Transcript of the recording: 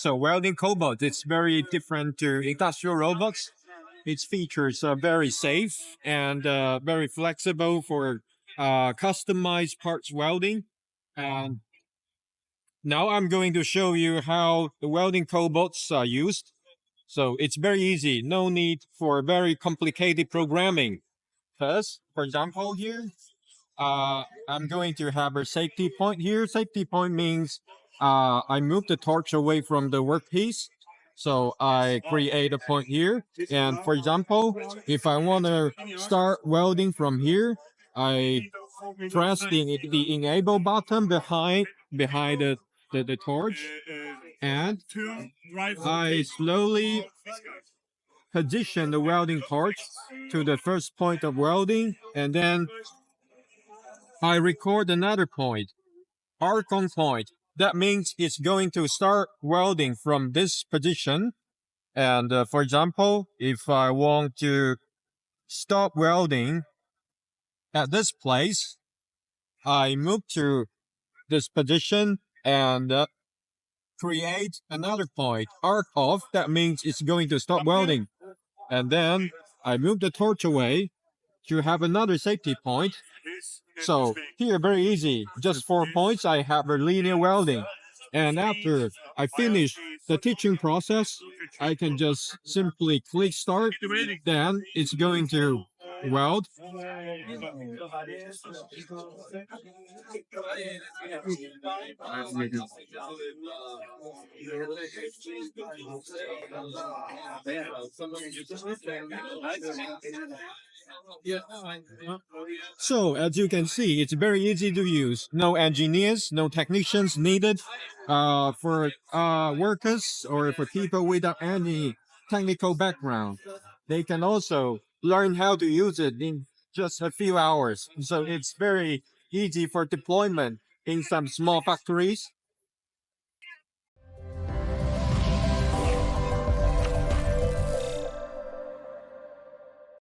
So welding cobot, it's very different to industrial robots. Its features are very safe and very flexible for customized parts welding. And now I'm going to show you how the welding cobots are used. So it's very easy, no need for very complicated programming. First, for example, here, I'm going to have a safety point here. Safety point means I move the torch away from the workpiece. So I create a point here. And for example, if I want to start welding from here, I press the enable button behind the torch, and I slowly position the welding torch to the first point of welding, and then I record another point, arc on point. That means it's going to start welding from this position. And for example, if I want to stop welding at this place, I move to this position and create another point, arc off. That means it's going to stop welding. And then I move the torch away to have another safety point. So here, very easy, just 4 points, I have a linear welding. And after I finish the teaching process, I can just simply click start, then it's going to weld. So as you can see, it's very easy to use. No engineers, no technicians needed for workers or for people without any technical background. They can also learn how to use it in just a few hours. So it's very easy for deployment in some small factories